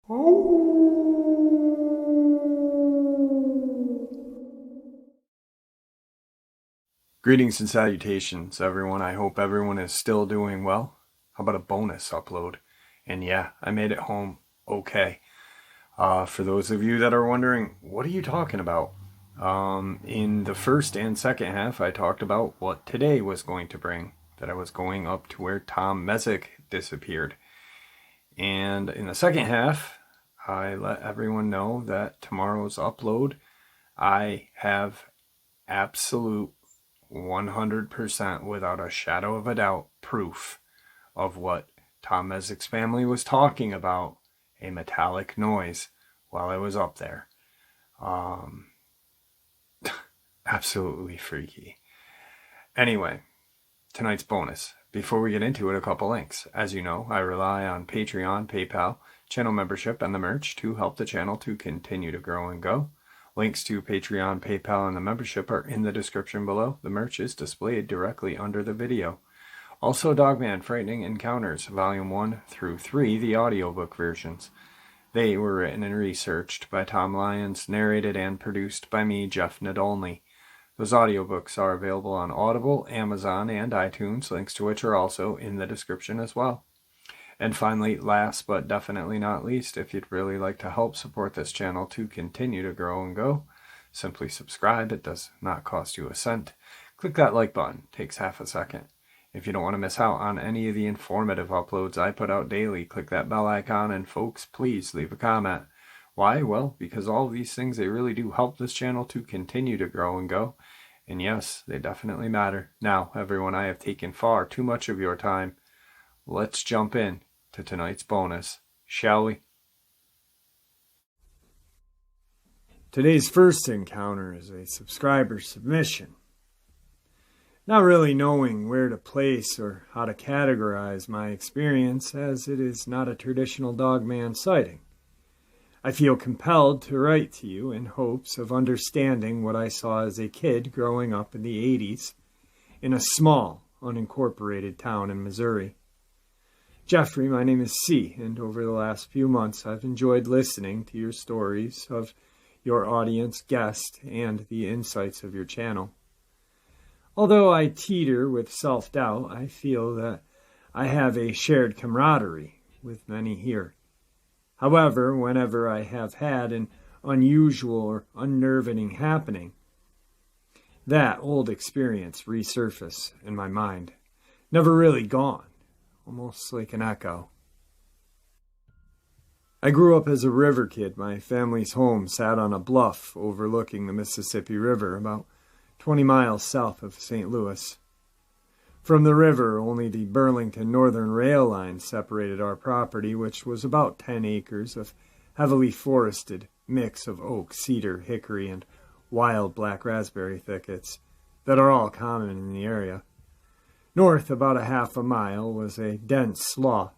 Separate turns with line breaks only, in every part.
Greetings and salutations, everyone. I hope everyone is still doing well. How about a bonus upload? And yeah, I made it home okay. For those of you that are wondering, what are you talking about? In the first and second half, I talked about what today was going to bring, that I was going up to where Tom Messick disappeared. And in the second half, I let everyone know that tomorrow's upload, I have absolute 100% without a shadow of a doubt proof of what Tom Messick's family was talking about, a metallic noise while I was up there. Absolutely freaky. Anyway, tonight's bonus. Before we get into it, a couple links. As you know, I rely on Patreon, PayPal, channel membership, and the merch to help the channel to continue to grow and go. Links to Patreon, PayPal, and the membership are in the description below. The merch is displayed directly under the video. Also, Dogman Frightening Encounters, Volume 1 through 3, the audiobook versions. They were written and researched by Tom Lyons, narrated and produced by me, Jeff Nadolny. Those audiobooks are available on Audible, Amazon, and iTunes, links to which are also in the description as well. And finally, last but definitely not least, if you'd really like to help support this channel to continue to grow and go, simply subscribe. It does not cost you a cent. Click that like button. It takes half a second. If you don't want to miss out on any of the informative uploads I put out daily, click that bell icon, and folks, please leave a comment. Why? Well, because all of these things, they really do help this channel to continue to grow and go. And yes, they definitely matter. Now, everyone, I have taken far too much of your time. Let's jump in to tonight's bonus, shall we? Today's first encounter is a subscriber submission. Not really knowing where to place or how to categorize my experience, as it is not a traditional Dogman sighting. I feel compelled to write to you in hopes of understanding what I saw as a kid growing up in the 80s in a small, unincorporated town in Missouri. Jeffrey, my name is C, and over the last few months I've enjoyed listening to your stories of your audience, guest, and the insights of your channel. Although I teeter with self-doubt, I feel that I have a shared camaraderie with many here. However, whenever I have had an unusual or unnerving happening, that old experience resurfaces in my mind, never really gone, almost like an echo. I grew up as a river kid. My family's home sat on a bluff overlooking the Mississippi River about 20 miles south of St. Louis. From the river, only the Burlington Northern Rail Line separated our property, which was about 10 acres of heavily forested mix of oak, cedar, hickory, and wild black raspberry thickets that are all common in the area. North about a half a mile was a dense slough,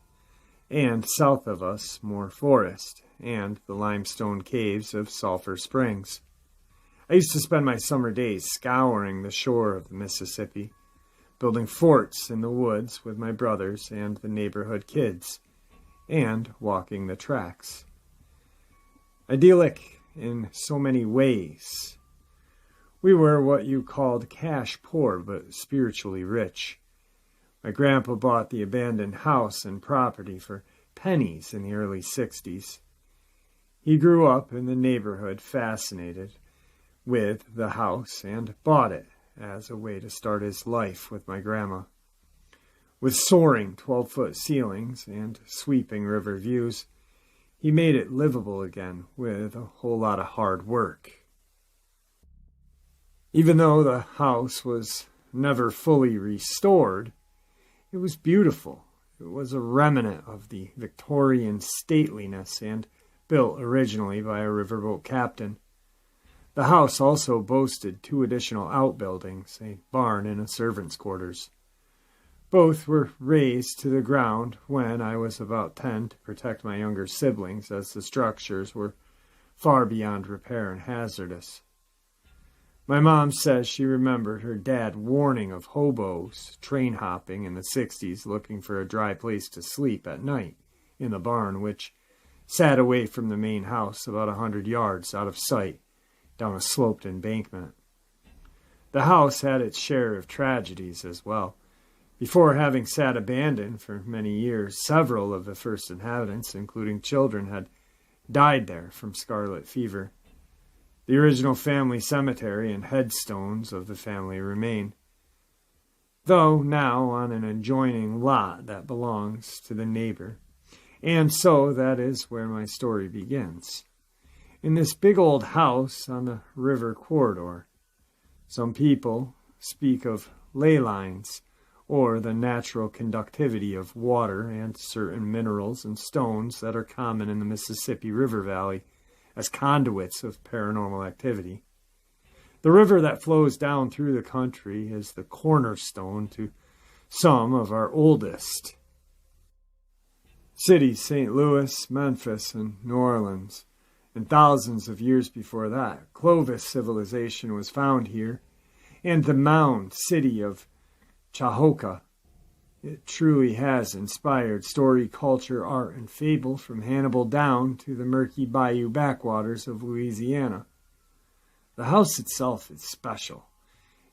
and south of us more forest, and the limestone caves of Sulphur Springs. I used to spend my summer days scouring the shore of the Mississippi, building forts in the woods with my brothers and the neighborhood kids, and walking the tracks. Idyllic in so many ways. We were what you called cash poor, but spiritually rich. My grandpa bought the abandoned house and property for pennies in the early 60s. He grew up in the neighborhood, fascinated with the house, and bought it as a way to start his life with my grandma. With soaring 12-foot ceilings and sweeping river views, he made it livable again with a whole lot of hard work. Even though the house was never fully restored, it was beautiful. It was a remnant of the Victorian stateliness and built originally by a riverboat captain. The house also boasted 2 additional outbuildings, a barn and a servant's quarters. Both were razed to the ground when I was about 10 to protect my younger siblings, as the structures were far beyond repair and hazardous. My mom says she remembered her dad warning of hobos train hopping in the 60s looking for a dry place to sleep at night in the barn, which sat away from the main house about 100 yards out of sight down a sloped embankment. The house had its share of tragedies as well. Before having sat abandoned for many years, several of the first inhabitants, including children, had died there from scarlet fever. The original family cemetery and headstones of the family remain, though now on an adjoining lot that belongs to the neighbor. And so that is where my story begins. In this big old house on the river corridor, some people speak of ley lines, or the natural conductivity of water and certain minerals and stones that are common in the Mississippi River Valley as conduits of paranormal activity. The river that flows down through the country is the cornerstone to some of our oldest cities, St. Louis, Memphis, and New Orleans. And thousands of years before that, Clovis civilization was found here, and the mound city of Chahoka. It truly has inspired story, culture, art, and fable from Hannibal down to the murky bayou backwaters of Louisiana. The house itself is special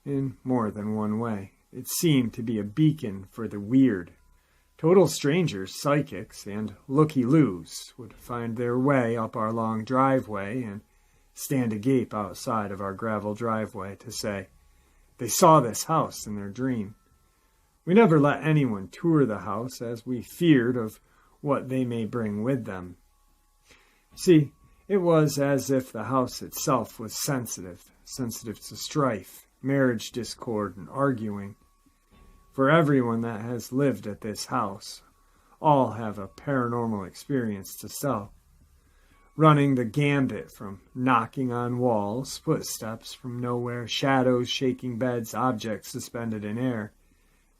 in more than one way. It seemed to be a beacon for the weird. Total strangers, psychics, and looky-loos would find their way up our long driveway and stand agape outside of our gravel driveway to say they saw this house in their dream. We never let anyone tour the house, as we feared of what they may bring with them. See, it was as if the house itself was sensitive to strife, marriage discord, and arguing. For everyone that has lived at this house, all have a paranormal experience to tell, running the gambit from knocking on walls, footsteps from nowhere, shadows shaking beds, objects suspended in air,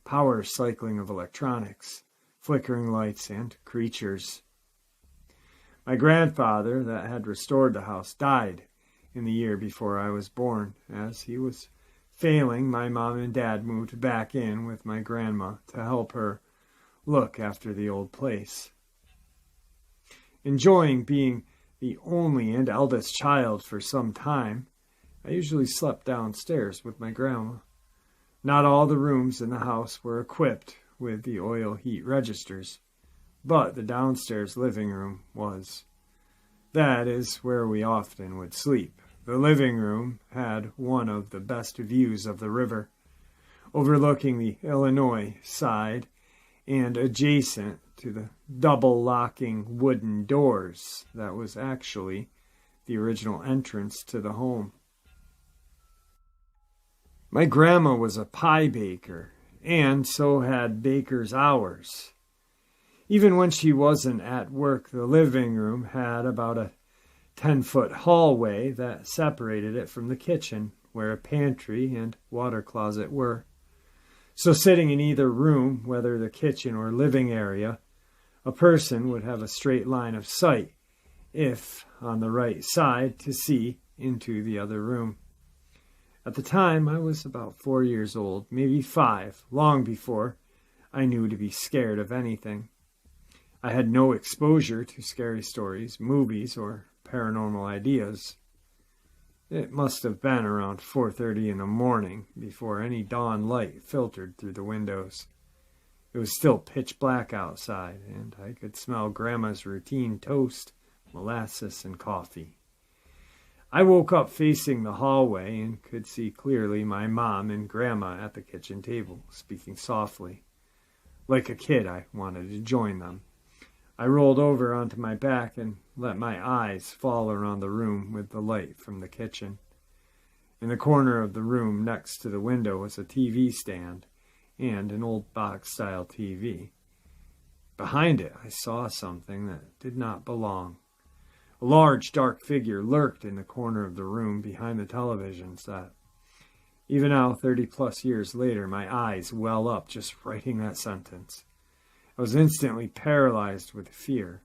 power cycling of electronics, flickering lights, and creatures. My grandfather, that had restored the house, died in the year before I was born. As he was failing, my mom and dad moved back in with my grandma to help her look after the old place. Enjoying being the only and eldest child for some time, I usually slept downstairs with my grandma. Not all the rooms in the house were equipped with the oil heat registers, but the downstairs living room was. That is where we often would sleep. The living room had one of the best views of the river, overlooking the Illinois side and adjacent to the double-locking wooden doors that was actually the original entrance to the home. My grandma was a pie baker, and so had baker's hours. Even when she wasn't at work, the living room had about a 10-foot hallway that separated it from the kitchen, where a pantry and water closet were. So sitting in either room, whether the kitchen or living area, a person would have a straight line of sight, if on the right side, to see into the other room. At the time, I was about 4 years old, maybe 5, long before I knew to be scared of anything. I had no exposure to scary stories, movies, or paranormal ideas. It must have been around 4:30 in the morning before any dawn light filtered through the windows. It was still pitch black outside, and I could smell Grandma's routine toast, molasses, and coffee. I woke up facing the hallway and could see clearly my mom and Grandma at the kitchen table, speaking softly. Like a kid, I wanted to join them. I rolled over onto my back and let my eyes fall around the room with the light from the kitchen. In the corner of the room next to the window was a TV stand and an old box-style TV. Behind it, I saw something that did not belong. A large, dark figure lurked in the corner of the room behind the television set. Even now, 30-plus years later, my eyes well up just writing that sentence. I was instantly paralyzed with fear.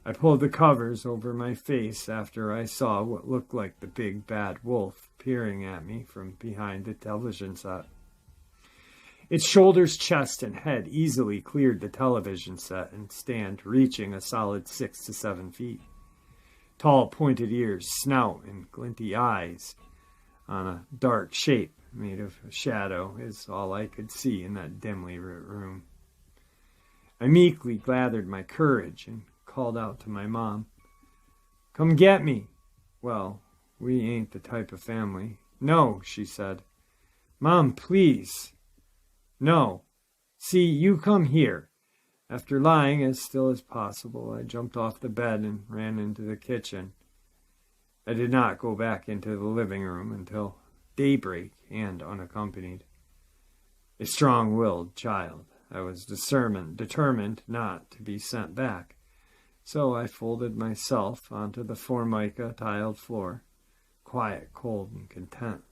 I pulled the covers over my face after I saw what looked like the big bad wolf peering at me from behind the television set. Its shoulders, chest, and head easily cleared the television set and stand, reaching a solid 6 to 7 feet. Tall, pointed ears, snout, and glinty eyes on a dark shape made of shadow is all I could see in that dimly lit room. I meekly gathered my courage and called out to my mom, "Come get me." "Well, we ain't the type of family." "No," she said. "Mom, please." "No. See, you come here." After lying as still as possible, I jumped off the bed and ran into the kitchen. I did not go back into the living room until daybreak and unaccompanied. A strong-willed child, I was determined not to be sent back, so I folded myself onto the Formica tiled floor, quiet, cold, and content.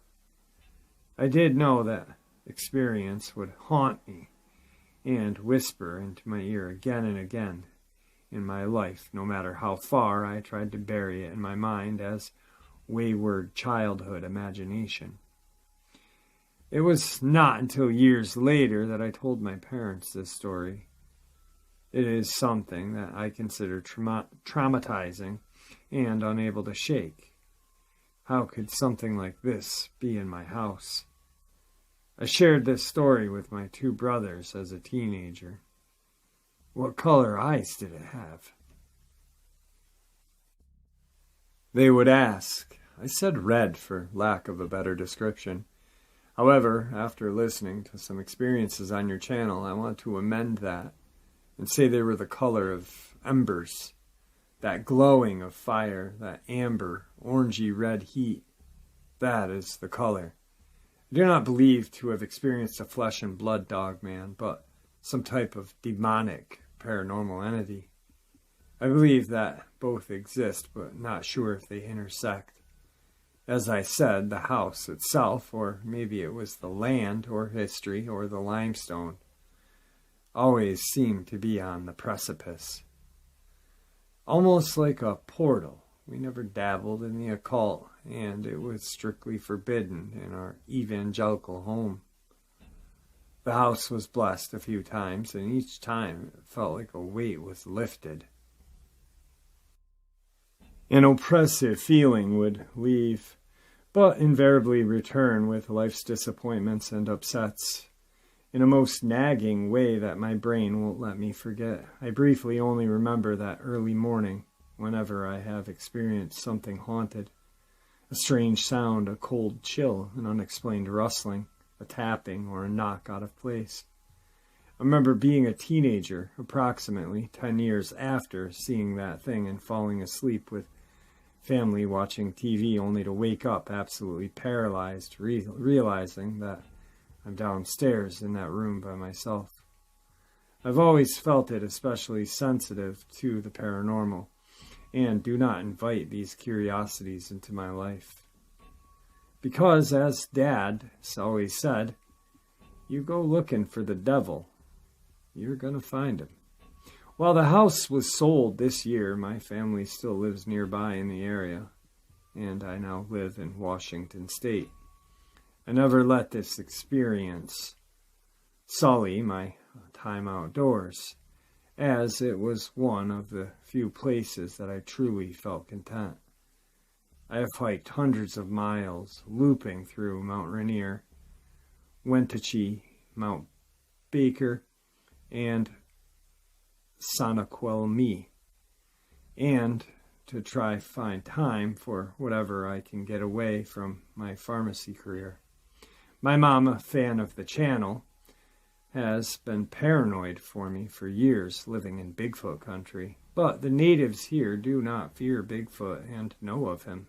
I did know that experience would haunt me and whisper into my ear again and again in my life, no matter how far I tried to bury it in my mind as wayward childhood imagination. It was not until years later that I told my parents this story. It is something that I consider traumatizing and unable to shake. How could something like this be in my house? I shared this story with my two brothers as a teenager. What color eyes did it have? They would ask. I said red for lack of a better description. However, after listening to some experiences on your channel, I want to amend that and say they were the color of embers, that glowing of fire, that amber, orangey red heat. That is the color. I do not believe to have experienced a flesh and blood Dogman, but some type of demonic paranormal entity. I believe that both exist, but not sure if they intersect. As I said, the house itself, or maybe it was the land, or history, or the limestone, always seemed to be on the precipice. Almost like a portal. We never dabbled in the occult, and it was strictly forbidden in our evangelical home. The house was blessed a few times, and each time it felt like a weight was lifted. An oppressive feeling would leave, but invariably return with life's disappointments and upsets, in a most nagging way that my brain won't let me forget. I briefly only remember that early morning, whenever I have experienced something haunted. A strange sound, a cold chill, an unexplained rustling, a tapping, or a knock out of place. I remember being a teenager, approximately 10 years after seeing that thing and falling asleep with family watching TV, only to wake up absolutely paralyzed, realizing that I'm downstairs in that room by myself. I've always felt it especially sensitive to the paranormal, and do not invite these curiosities into my life. Because, as Dad always said, you go looking for the devil, you're going to find him. While the house was sold this year, my family still lives nearby in the area, and I now live in Washington State. I never let this experience sully my time outdoors, as it was one of the few places that I truly felt content. I have hiked hundreds of miles, looping through Mount Rainier, Wenatchee, Mount Baker, and Snoqualmie, and to try find time for whatever I can get away from my pharmacy career. My mom, a fan of the channel, has been paranoid for me for years living in Bigfoot country, but the natives here do not fear Bigfoot and know of him.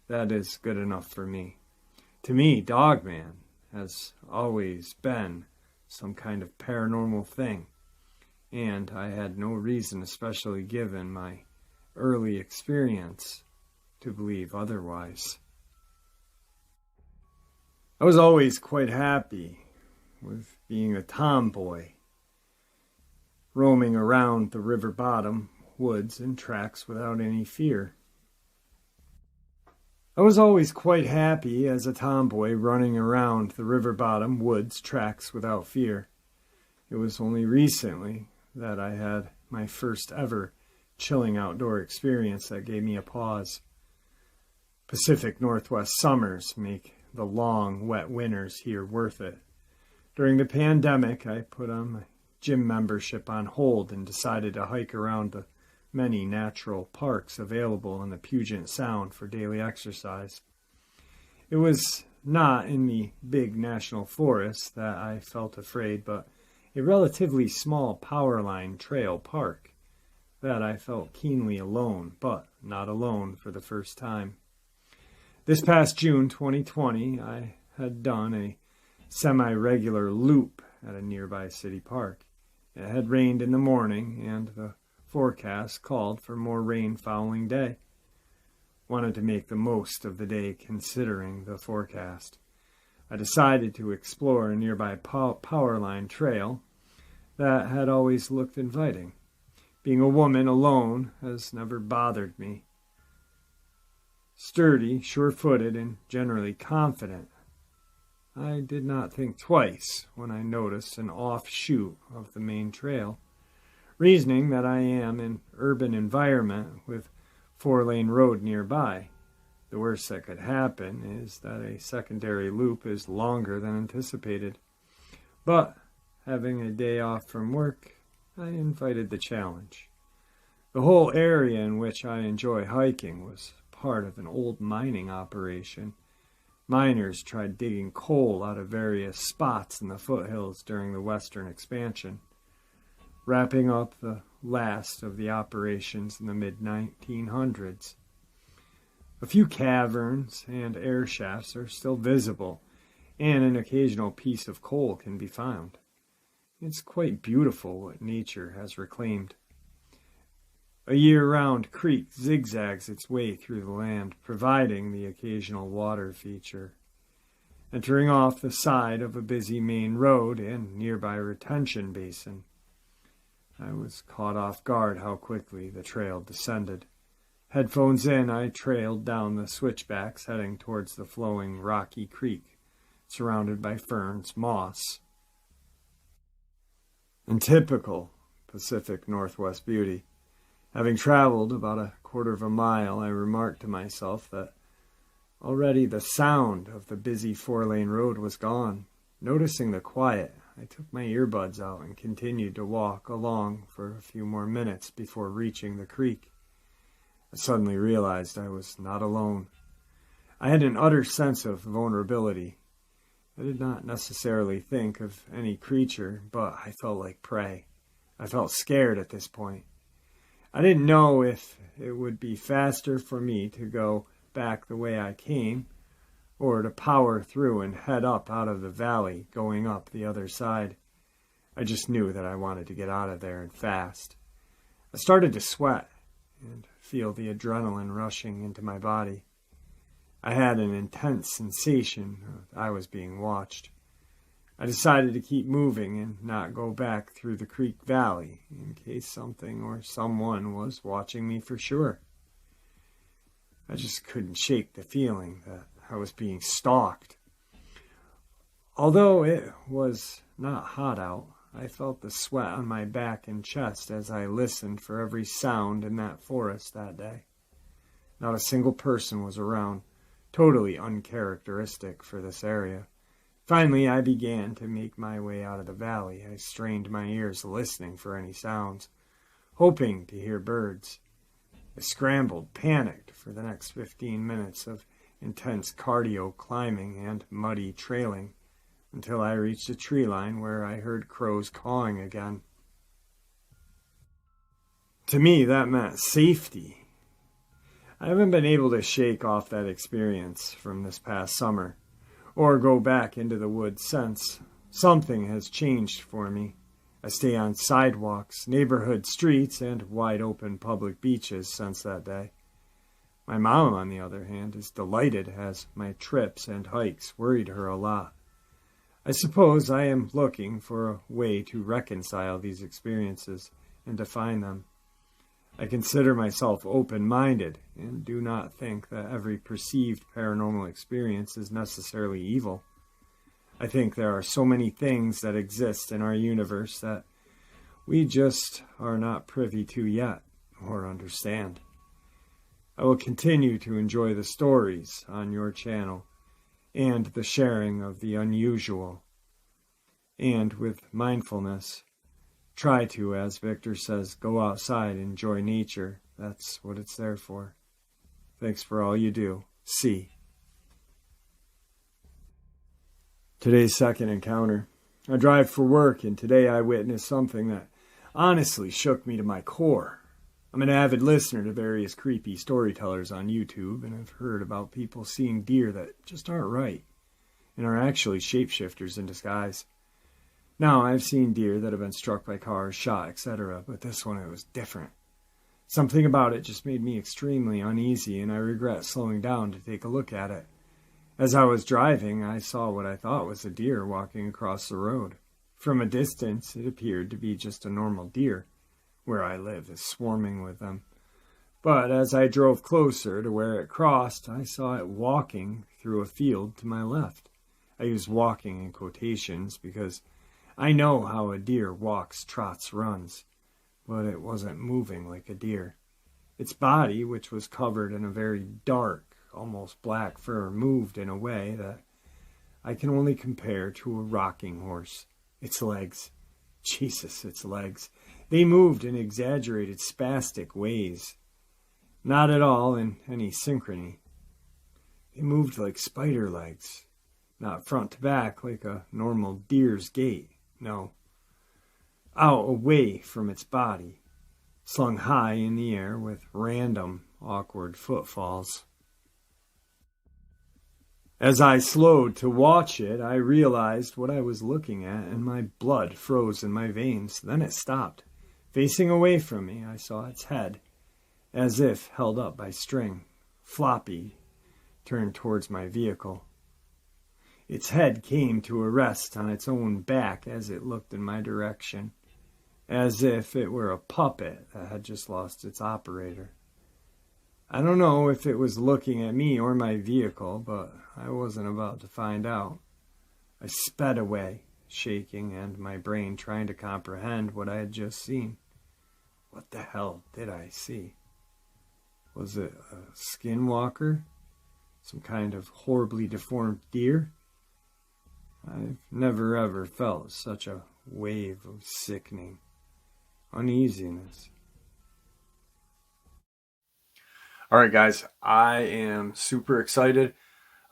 That is good enough for me. To me, Dogman has always been some kind of paranormal thing, and I had no reason, especially given my early experience, to believe otherwise. I was always quite happy with being a tomboy, roaming around the river bottom, woods, and tracks without any fear. I was always quite happy as a tomboy running around the river bottom woods tracks without fear. It was only recently that I had my first ever chilling outdoor experience that gave me a pause. Pacific Northwest summers make the long, wet winters here worth it. During the pandemic, I put on my gym membership on hold and decided to hike around the many natural parks available in the Puget Sound for daily exercise. It was not in the big national forests that I felt afraid, but a relatively small powerline trail park that I felt keenly alone, but not alone for the first time. This past June 2020, I had done a semi-regular loop at a nearby city park. It had rained in the morning, and the forecast called for more rain following day. Wanted to make the most of the day considering the forecast. I decided to explore a nearby powerline trail that had always looked inviting. Being a woman alone has never bothered me. Sturdy, sure-footed, and generally confident, I did not think twice when I noticed an offshoot of the main trail. Reasoning that I am in an urban environment with 4-lane road nearby. The worst that could happen is that a secondary loop is longer than anticipated. But, having a day off from work, I invited the challenge. The whole area in which I enjoy hiking was part of an old mining operation. Miners tried digging coal out of various spots in the foothills during the western expansion, wrapping up the last of the operations in the mid-1900s. A few caverns and air shafts are still visible, and an occasional piece of coal can be found. It's quite beautiful what nature has reclaimed. A year-round creek zigzags its way through the land, providing the occasional water feature. Entering off the side of a busy main road and nearby retention basin, I was caught off guard how quickly the trail descended. Headphones in, I trailed down the switchbacks heading towards the flowing rocky creek, surrounded by ferns, moss, and typical Pacific Northwest beauty. Having traveled about a quarter of a mile, I remarked to myself that already the sound of the busy 4-lane road was gone. Noticing the quiet, I took my earbuds out and continued to walk along for a few more minutes before reaching the creek. I suddenly realized I was not alone. I had an utter sense of vulnerability. I did not necessarily think of any creature, but I felt like prey. I felt scared at this point. I didn't know if it would be faster for me to go back the way I came, or to power through and head up out of the valley, going up the other side. I just knew that I wanted to get out of there and fast. I started to sweat and feel the adrenaline rushing into my body. I had an intense sensation that I was being watched. I decided to keep moving and not go back through the creek valley in case something or someone was watching me for sure. I just couldn't shake the feeling that I was being stalked. Although it was not hot out, I felt the sweat on my back and chest as I listened for every sound in that forest that day. Not a single person was around, totally uncharacteristic for this area. Finally, I began to make my way out of the valley. I strained my ears listening for any sounds, hoping to hear birds. I scrambled, panicked for the next 15 minutes of intense cardio climbing and muddy trailing until I reached a tree line where I heard crows cawing again. To me, that meant safety. I haven't been able to shake off that experience from this past summer, or go back into the woods since. Something has changed for me. I stay on sidewalks, neighborhood streets, and wide-open public beaches since that day. My mom, on the other hand, is delighted as my trips and hikes worried her a lot. I suppose I am looking for a way to reconcile these experiences and define them. I consider myself open-minded and do not think that every perceived paranormal experience is necessarily evil. I think there are so many things that exist in our universe that we just are not privy to yet or understand. I will continue to enjoy the stories on your channel and the sharing of the unusual. And with mindfulness, try to, as Victor says, go outside and enjoy nature. That's what it's there for. Thanks for all you do. C. Today's second encounter. I drive for work, and today I witnessed something that honestly shook me to my core. I'm an avid listener to various creepy storytellers on YouTube, and I've heard about people seeing deer that just aren't right and are actually shapeshifters in disguise. Now, I've seen deer that have been struck by cars, shot, etc., but this one, it was different. Something about it just made me extremely uneasy, and I regret slowing down to take a look at it. As I was driving, I saw what I thought was a deer walking across the road. From a distance, it appeared to be just a normal deer. Where I live is swarming with them. But as I drove closer to where it crossed, I saw it walking through a field to my left. I use walking in quotations because I know how a deer walks, trots, runs, but it wasn't moving like a deer. Its body, which was covered in a very dark, almost black fur, moved in a way that I can only compare to a rocking horse. Its legs, Jesus, its legs, they moved in exaggerated, spastic ways, not at all in any synchrony. They moved like spider legs, not front to back like a normal deer's gait, no. Out away from its body, slung high in the air with random, awkward footfalls. As I slowed to watch it, I realized what I was looking at, and my blood froze in my veins. Then it stopped. Facing away from me, I saw its head, as if held up by string, floppy, turned towards my vehicle. Its head came to a rest on its own back as it looked in my direction, as if it were a puppet that had just lost its operator. I don't know if it was looking at me or my vehicle, but I wasn't about to find out. I sped away, shaking, and my brain trying to comprehend what I had just seen. What the hell did I see? Was it a skinwalker? Some kind of horribly deformed deer? I've never ever felt such a wave of sickening uneasiness. Alright guys, I am super excited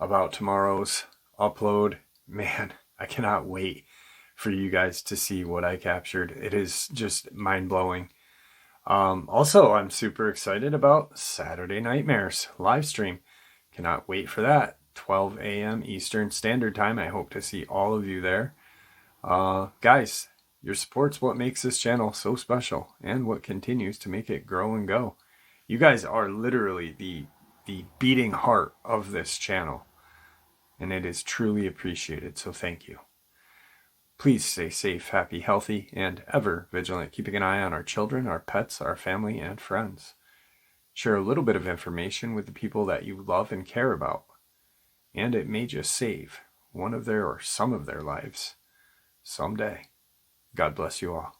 about tomorrow's upload. Man, I cannot wait for you guys to see what I captured. It is just mind-blowing. Also, I'm super excited about Saturday Nightmares live stream. Cannot wait for that. 12 a.m. Eastern Standard Time. I hope to see all of you there. Guys, your support's what makes this channel so special and what continues to make it grow and go. You guys are literally the beating heart of this channel, and it is truly appreciated, so thank you. Please stay safe, happy, healthy, and ever vigilant, keeping an eye on our children, our pets, our family, and friends. Share a little bit of information with the people that you love and care about, and it may just save one of their or some of their lives someday. God bless you all.